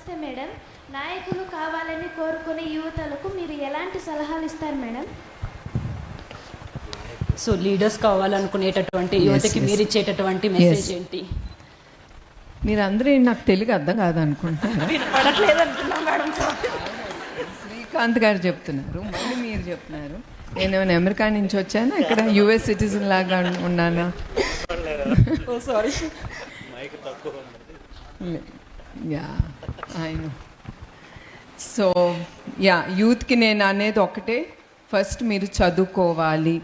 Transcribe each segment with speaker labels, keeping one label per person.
Speaker 1: నమస్తే మేడం. నాయకులు కావాలని కోరుకునే యువతలకు మీరు ఎలాంటి సలహాలు ఇస్తారు మేడం?
Speaker 2: సో లీడర్స్ కావాలనుకునేటటువంటి యువతకి మీరు ఇచ్చేటటువంటి మెసేజ్ ఏంటి?
Speaker 3: మీరందరూ నాకు తెలుగు అర్థం కాదనుకుంటున్నారా? శ్రీకాంత్ గారు చెప్తున్నారు, మళ్ళీ మీరు చెప్తున్నారు. నేను ఏమైనా అమెరికా నుంచి వచ్చానా, ఇక్కడ యుఎస్ సిటిజన్ లాగా ఉన్నానా?
Speaker 2: Sorry.
Speaker 3: Yeah I know. So yeah, యూత్కి నేను అనేది ఒకటే, ఫస్ట్ మీరు చదువుకోవాలి.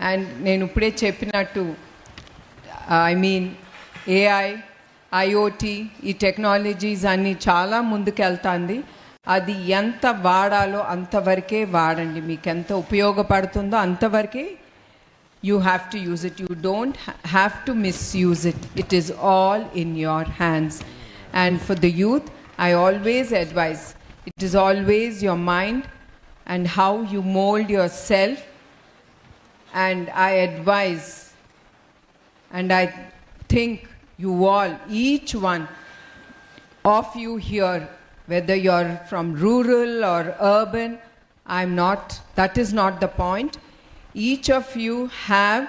Speaker 3: అండ్ నేను ఇప్పుడే చెప్పినట్టు ఐ మీన్ ఏఐ, ఐఓటీ, ఈ టెక్నాలజీస్ అన్నీ చాలా ముందుకెళ్తుంది. అది ఎంత వాడాలో అంతవరకే వాడండి. మీకు ఎంత ఉపయోగపడుతుందో అంతవరకే you have to use it. You don't have to misuse it. It is all in your hands. And for the youth, I always advise, it is always your mind and how you mold yourself. And I advise, and I think you all, each one of you here, whether you're from rural or urban, that is not the point. Each of you have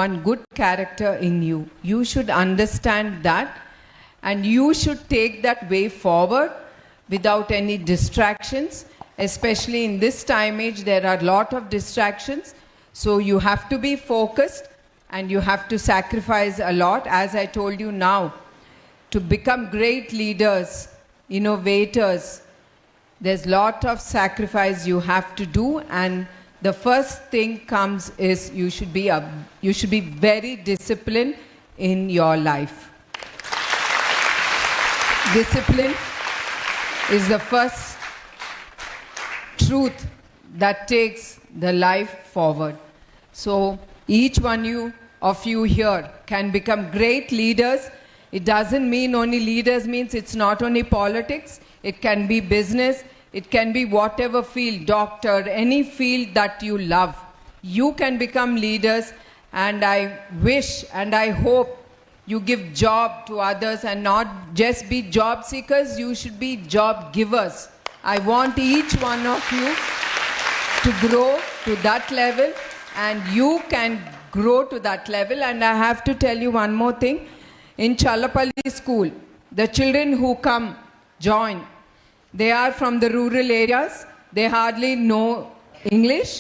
Speaker 3: one good character in you. You should understand that, and you should take that way forward without any distractions. Especially in this time age, there are a lot of distractions. So you have to be focused and you have to sacrifice a lot. As I told you now, to become great leaders, innovators, there's a lot of sacrifice you have to do. And the first thing comes is you should be very disciplined in your life. Discipline is the first truth that takes the life forward. So each one of you here can become great leaders. It doesn't mean only leaders means it's not only politics. It can be business. It can be whatever field, doctor, any field that you love. You can become leaders, and I wish and I hope you give job to others and not just be job seekers. You should be job givers. I want each one of you to grow to that level, and you can grow to that level. And I have to tell you one more thing. In Challapalli school, the children who come join, they are from the rural areas. They hardly know English.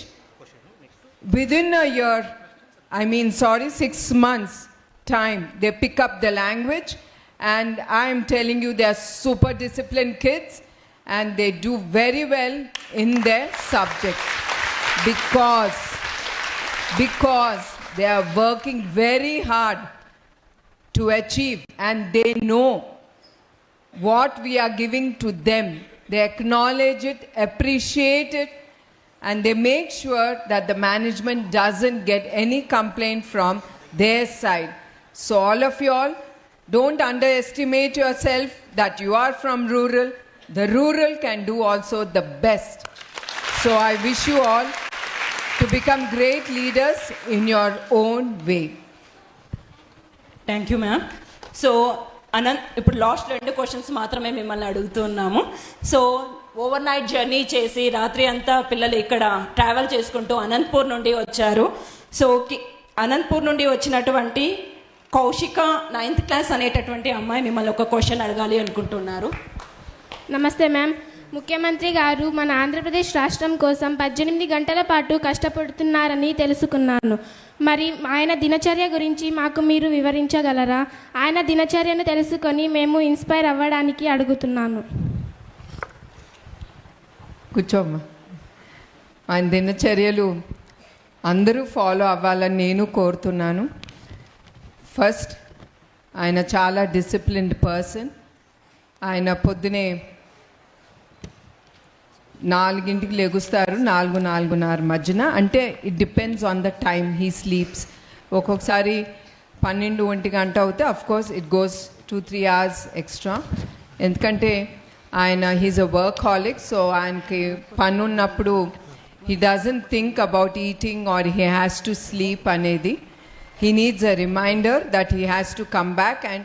Speaker 3: Within a year, 6 months time, they pick up the language. And I am telling you, they are super disciplined kids. And they do very well in their subjects. Because they are working very hard to achieve. And they know what we are giving to them. They acknowledge it, appreciate it, and they make sure that the management doesn't get any complaint from their side. So all of you all, don't underestimate yourself that you are from rural. The rural can do also the best. So I wish you all to become great leaders in your own way.
Speaker 2: Thank you ma'am. So Anant, ఇప్పుడు last 2 questions మాత్రమే మిమ్మల్ని అడుగుతున్నాము. So over night journey చేసి రాత్రి అంతా పిల్లలు ఇక్కడ travel చేసుకుంటూ అనంతపూర్ నుండి వచ్చారు. సో అనంతపూర్ నుండి వచ్చినటువంటి కౌశిక 9th క్లాస్ అనేటటువంటి అమ్మాయి మిమ్మల్ని ఒక క్వశ్చన్ అడగాలి అనుకుంటున్నారు.
Speaker 1: నమస్తే మ్యామ్. ముఖ్యమంత్రి గారు మన ఆంధ్రప్రదేశ్ రాష్ట్రం కోసం 18 గంటల పాటు కష్టపడుతున్నారని తెలుసుకున్నాను. మరి ఆయన దినచర్య గురించి మాకు మీరు వివరించగలరా? ఆయన దినచర్యను తెలుసుకొని మేము ఇన్స్పైర్ అవ్వడానికి అడుగుతున్నాను.
Speaker 3: కూర్చోమ్మా. ఆయన దినచర్యలు అందరూ ఫాలో అవ్వాలని నేను కోరుతున్నాను. ఫస్ట్, ఆయన చాలా డిసిప్లిన్డ్ పర్సన్. ఆయన పొద్దునే 4ంటికి లెగుస్తారు, 4-4:30 మధ్యన. అంటే it depends on the time he sleeps. ఒక్కొక్కసారి 12-1 గంట అవుతే of course it goes 2-3 hours extra. ఎందుకంటే ఆయన హీజ్ అ వర్క్హాలిక్. సో ఆయనకి పని ఉన్నప్పుడు he doesn't think about eating or he has to sleep అనేది. He needs a reminder that he has to come back, and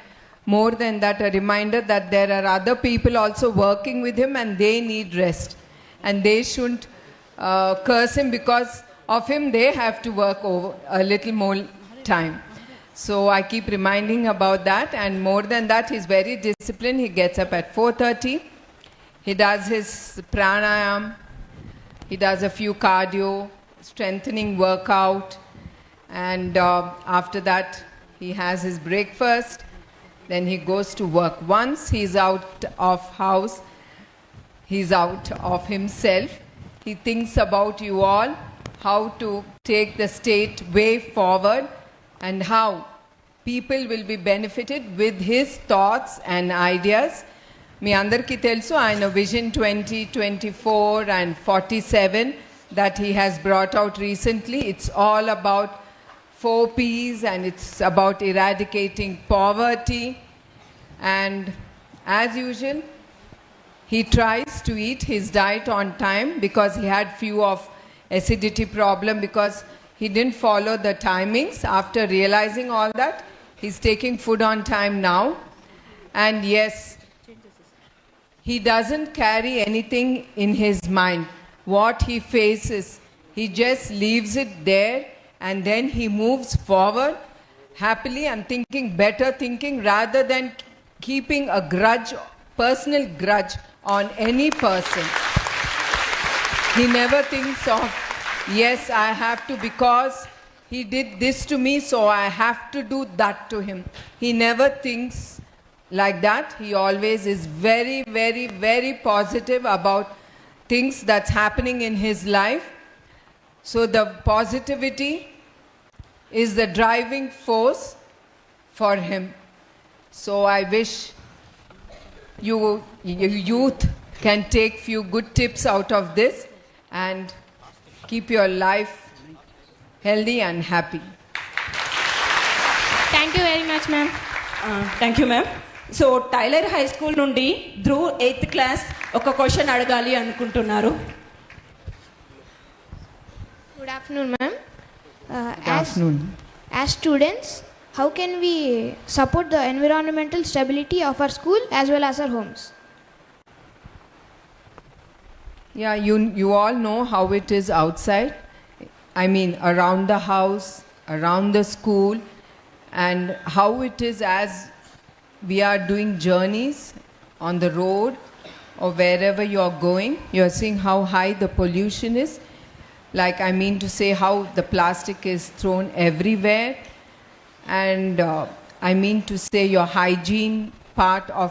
Speaker 3: More than that, a reminder that there are other people also working with him and they need rest. And they shouldn't curse him because of him, they have to work over a little more time. So I keep reminding about that. And more than that, he's very disciplined. He gets up at 4:30. He does his pranayam. He does a few cardio, strengthening workout. And after that, he has his breakfast. Then he goes to work. Once he's out of house, he's out of himself. He thinks about you all, how to take the state way forward and how people will be benefited with his thoughts and ideas. మీ అందరికీ తెలుసు ఆయన vision 2024 and 47 that he has brought out recently. It's all about 4 P's and it's about eradicating poverty. And as usual, he tries to eat his diet on time because he had few of acidity problem because he didn't follow the timings. After realizing all that, he's taking food on time now. And yes, he doesn't carry anything in his mind. What he faces, he just leaves it there and then he moves forward happily and thinking better thinking rather than keeping a grudge, personal grudge on any person. He never thinks of, yes, I have to because he did this to me, so I have to do that to him. He never thinks like that. He always is very, very, very positive about things that's happening in his life. So the positivity is the driving force for him. So I wish you youth can take few good tips out of this and keep your life healthy and happy.
Speaker 1: Thank you very much, ma'am.
Speaker 2: Thank you ma'am. So Taylor high school నుండి Dhruv 8th class ఒక question అడగాలి అనుకుంటున్నారు.
Speaker 4: Good afternoon, ma'am.
Speaker 3: Good afternoon.
Speaker 4: As students, how can we support the environmental stability of our school as well as our homes?
Speaker 3: Yeah, you all know how it is outside. I mean, around the house, around the school, and how it is as we are doing journeys on the road or wherever you are going. You are seeing how high the pollution is. Like, I mean to say how the plastic is thrown everywhere. And I mean to say your hygiene part of